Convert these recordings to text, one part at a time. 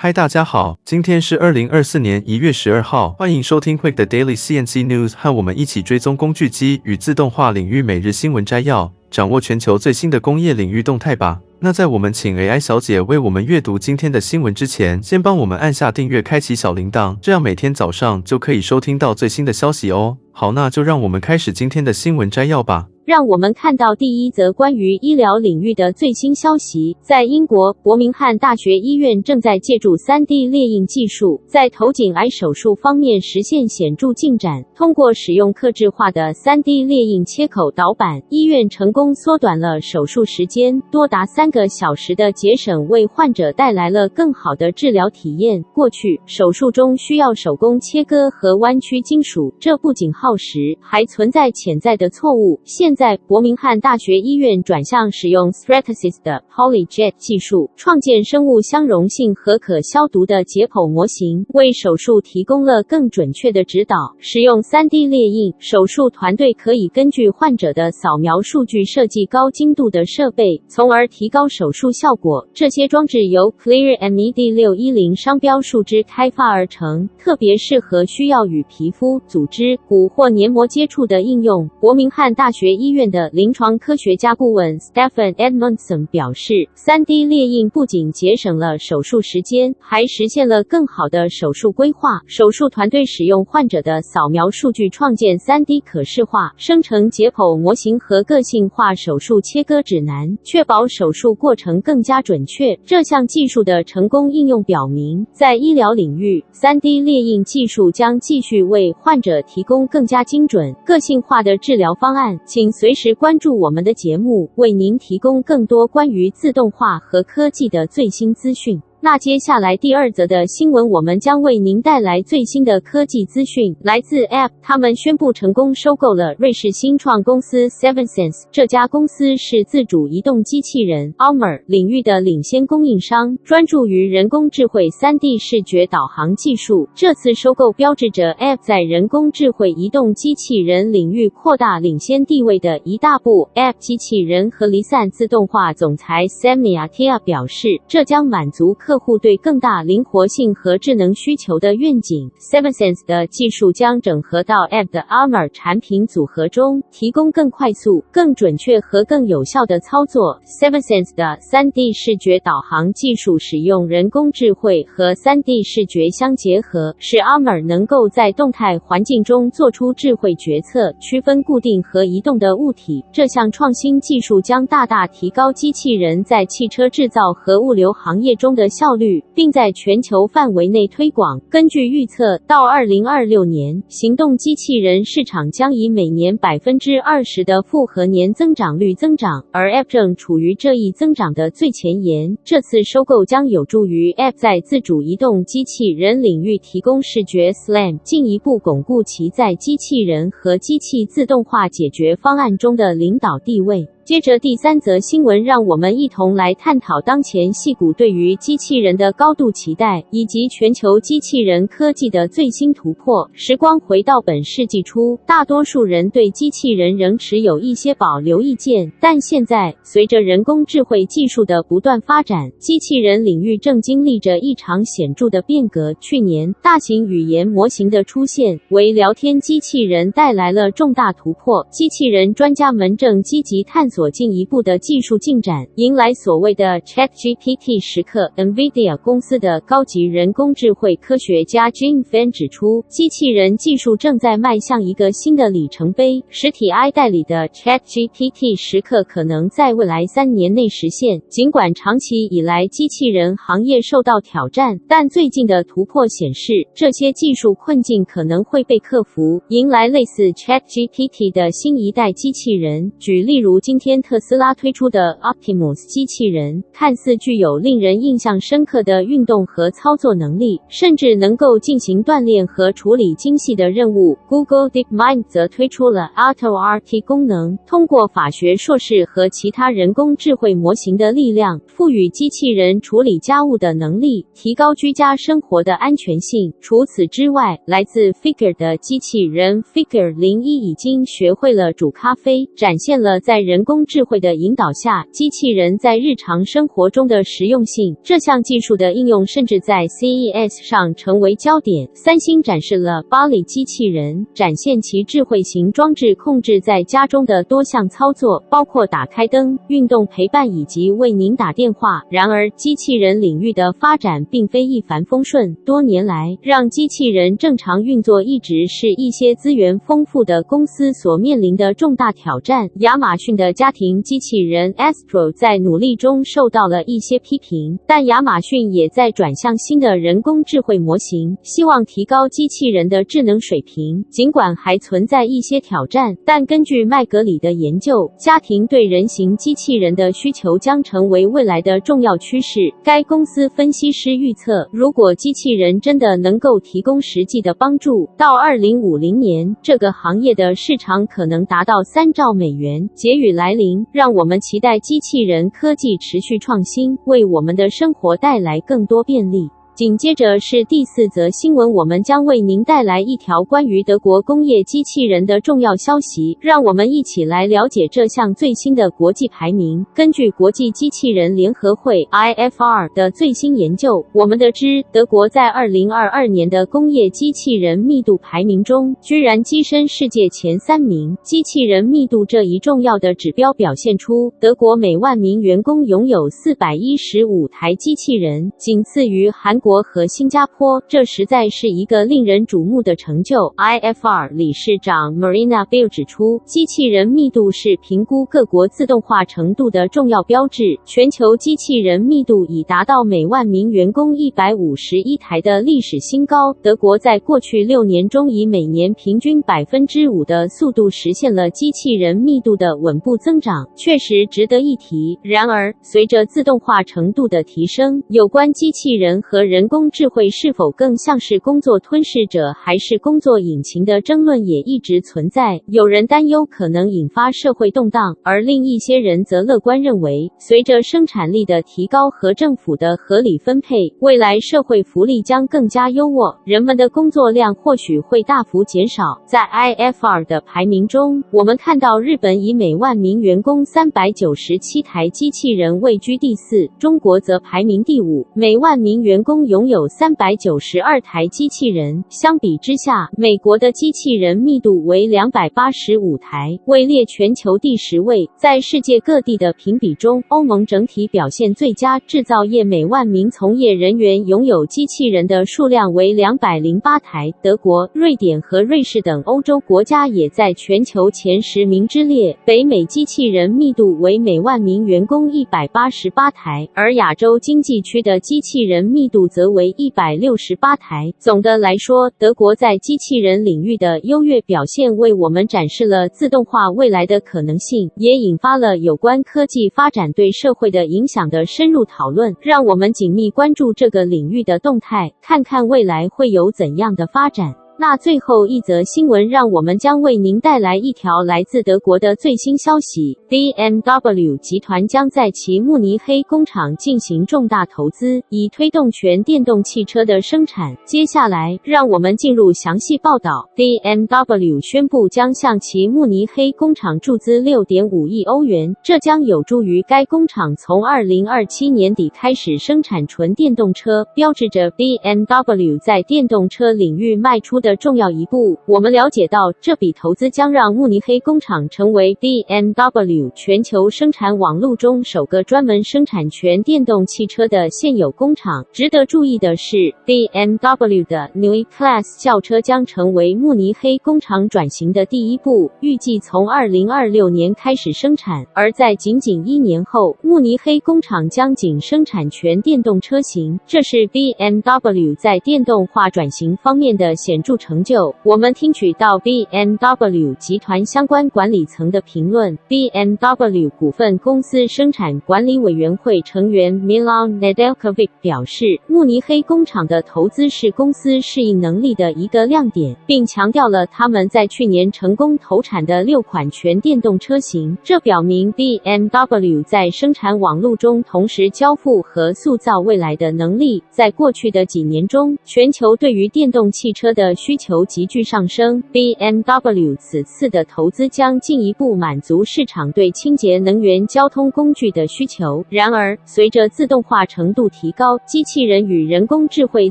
嗨，大家好，今天是2024年1月12号，欢迎收听 Quick 的 Daily CNC News， 和我们一起追踪工具机与自动化领域每日新闻摘要，掌握全球最新的工业领域动态吧。那在我们请 AI 小姐为我们阅读今天的新闻之前，先帮我们按下订阅，开启小铃铛，这样每天早上就可以收听到最新的消息哦。好，那就让我们开始今天的新闻摘要吧。让我们看到第一则关于医疗领域的最新消息。在英国，伯明翰大学医院正在借助 3D 列印技术，在头颈癌手术方面实现显著进展。通过使用客制化的 3D 列印切口导板，医院成功缩短了手术时间，多达3个小时的节省，为患者带来了更好的治疗体验。过去，手术中需要手工切割和弯曲金属，这不仅耗时，还存在潜在的错误。现在，伯明翰大学医院转向使用 Stratasys 的 PolyJet 技术，创建生物相容性和可消毒的解剖模型，为手术提供了更准确的指导。使用 3D 列印，手术团队可以根据患者的扫描数据设计高精度的设备，从而提高手术效果。这些装置由 ClearMed610 商标树脂开发而成，特别适合需要与皮肤、组织、骨或黏膜接触的应用。伯明翰大学医院的临床科学家顾问 Stephen Edmondson 表示， 3D 列印不仅节省了手术时间，还实现了更好的手术规划。手术团队使用患者的扫描数据创建 3D 可视化、生成解剖模型和个性化手术切割指南，确保手术过程更加准确。这项技术的成功应用表明，在医疗领域， 3D 列印技术将继续为患者提供更加精准、个性化的治疗方案。请随时关注我们的节目，为您提供更多关于自动化和科技的最新资讯。那接下来第二则的新闻，我们将为您带来最新的科技资讯，来自 App， 他们宣布成功收购了瑞士新创公司 7sense， 这家公司是自主移动机器人 Armor 领域的领先供应商，专注于人工智慧 3D 视觉导航技术。这次收购标志着 App 在人工智慧移动机器人领域扩大领先地位的一大步。App 机器人和离散自动化总裁 Sami Attia 表示，这将满足客户对更大灵活性和智能需求的愿景。 7sense 的技术将整合到 App 的 Armor 产品组合中，提供更快速、更准确和更有效的操作。 7sense 的 3D 视觉导航技术使用人工智慧和 3D 视觉相结合，使 Armor 能够在动态环境中做出智慧决策，区分固定和移动的物体。这项创新技术将大大提高机器人在汽车制造和物流行业中的效率，并在全球范围内推广。根据预测，到2026年，行动机器人市场将以每年 20% 的复合年增长率增长，而 App 正处于这一增长的最前沿。这次收购将有助于 App 在自主移动机器人领域提供视觉 SLAM， 进一步巩固其在机器人和机器自动化解决方案中的领导地位。接着第三则新闻，让我们一同来探讨当前矽谷对于机器人的高度期待，以及全球机器人科技的最新突破。时光回到本世纪初，大多数人对机器人仍持有一些保留意见，但现在，随着人工智慧技术的不断发展，机器人领域正经历着一场显著的变革。去年，大型语言模型的出现，为聊天机器人带来了重大突破。机器人专家们正积极探索进一步的技术进展，迎来所谓的 ChatGPT 时刻。NVIDIA 公司的高级人工智慧科学家 Jing Fan 指出，机器人技术正在迈向一个新的里程碑。实体 i 代理的 ChatGPT 时刻可能在未来3年内实现。尽管长期以来机器人行业受到挑战，但最近的突破显示，这些技术困境可能会被克服，迎来类似 ChatGPT 的新一代机器人。举例如今天特斯拉推出的 Optimus 机器人，看似具有令人印象深刻的运动和操作能力，甚至能够进行锻炼和处理精细的任务。Google DeepMind 则推出了 AutoRT 功能，通过法学硕士和其他人工智慧模型的力量，赋予机器人处理家务的能力，提高居家生活的安全性。除此之外，来自 Figure 的机器人 Figure 01已经学会了煮咖啡，展现了在人工工智慧的引导下，机器人在日常生活中的实用性，这项技术的应用甚至在 CES 上成为焦点。三星展示了巴里机器人，展现其智慧型装置控制在家中的多项操作，包括打开灯、运动陪伴以及为您打电话。然而，机器人领域的发展并非一帆风顺，多年来，让机器人正常运作一直是一些资源丰富的公司所面临的重大挑战。亚马逊的家庭机器人 Astro 在努力中受到了一些批评，但亚马逊也在转向新的人工智慧模型，希望提高机器人的智能水平。尽管还存在一些挑战，但根据麦格里的研究，家庭对人形机器人的需求将成为未来的重要趋势。该公司分析师预测，如果机器人真的能够提供实际的帮助，到2050年，这个行业的市场可能达到3兆美元。结语来临，让我们期待机器人科技持续创新，为我们的生活带来更多便利。紧接着是第4则新闻，我们将为您带来一条关于德国工业机器人的重要消息，让我们一起来了解这项最新的国际排名。根据国际机器人联合会 IFR 的最新研究，我们得知德国在2022年的工业机器人密度排名中，居然跻身世界前3名。机器人密度这一重要的指标表现出，德国每万名员工拥有415台机器人，仅次于韩国和新加坡，这实在是一个令人瞩目的成就。IFR 理事长 Marina Bill 指出，机器人密度是评估各国自动化程度的重要标志。全球机器人密度已达到每万名员工151台的历史新高。德国在过去6年中以每年平均5%的速度实现了机器人密度的稳步增长，确实值得一提。然而，随着自动化程度的提升，有关机器人和人工智慧是否更像是工作吞噬者还是工作引擎的争论也一直存在。有人担忧可能引发社会动荡，而另一些人则乐观认为，随着生产力的提高和政府的合理分配，未来社会福利将更加优渥，人们的工作量或许会大幅减少。在 IFR 的排名中，我们看到日本以每万名员工397台机器人位居第4，中国则排名第5，每万名员工拥有392台机器人。相比之下，美国的机器人密度为285台，位列全球第10位。在世界各地的评比中，欧盟整体表现最佳，制造业每万名从业人员拥有机器人的数量为208台。德国、瑞典和瑞士等欧洲国家也在全球前10名之列。北美机器人密度为每万名员工188台，而亚洲经济区的机器人密度则为168台。总的来说，德国在机器人领域的优越表现为我们展示了自动化未来的可能性，也引发了有关科技发展对社会的影响的深入讨论。让我们紧密关注这个领域的动态，看看未来会有怎样的发展。那最后一则新闻，让我们将为您带来一条来自德国的最新消息。BMW 集团将在其慕尼黑工厂进行重大投资，以推动全电动汽车的生产。接下来，让我们进入详细报道。BMW 宣布将向其慕尼黑工厂注资6.5亿欧元，这将有助于该工厂从2027年底开始生产纯电动车，标志着 BMW 在电动车领域迈出的重要一步。我们了解到，这笔投资将让慕尼黑工厂成为 BMW 全球生产网络中首个专门生产全电动汽车的现有工厂。值得注意的是， BMW 的 New E-Class 轿车将成为慕尼黑工厂转型的第一步，预计从2026年开始生产。而在仅1年后，慕尼黑工厂将仅生产全电动车型，这是 BMW 在电动化转型方面的显著成就。我们听取到 BMW 集团相关管理层的评论。BMW 股份公司生产管理委员会成员 Milan Nedeljkovic 表示，慕尼黑工厂的投资是公司适应能力的一个亮点，并强调了他们在去年成功投产的6款全电动车型。这表明 BMW 在生产网络中同时交付和塑造未来的能力。在过去的几年中，全球对于电动汽车的需需求急剧上升 ，BMW 此次的投资将进一步满足市场对清洁能源交通工具的需求。然而，随着自动化程度提高，机器人与人工智慧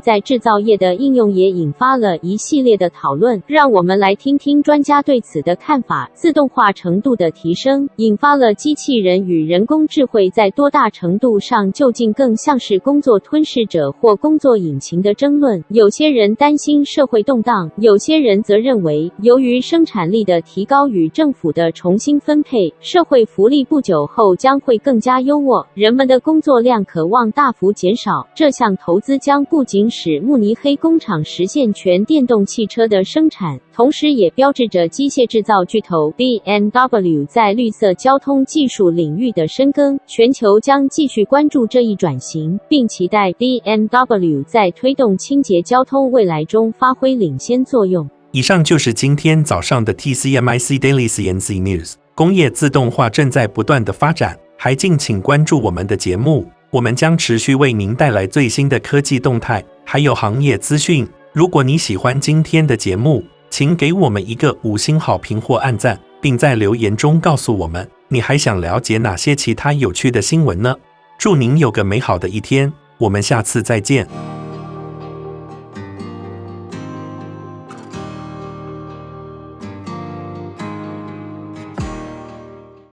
在制造业的应用也引发了一系列的讨论。让我们来听听专家对此的看法。自动化程度的提升，引发了机器人与人工智慧在多大程度上究竟更像是工作吞噬者或工作引擎的争论。有些人担心社会动荡，有些人则认为，由于生产力的提高与政府的重新分配，社会福利不久后将会更加优渥，人们的工作量可望大幅减少。这项投资将不仅使慕尼黑工厂实现全电动汽车的生产，同时也标志着机械制造巨头 BMW 在绿色交通技术领域的深耕。全球将继续关注这一转型，并期待 BMW 在推动清洁交通未来中发挥领先作用。以上就是今天早上的 TCMIC Daily CNC News。工业自动化正在不断的发展，还敬请关注我们的节目，我们将持续为您带来最新的科技动态，还有行业资讯。如果你喜欢今天的节目，请给我们一个5星好评或按赞，并在留言中告诉我们，你还想了解哪些其他有趣的新闻呢？祝您有个美好的一天，我们下次再见。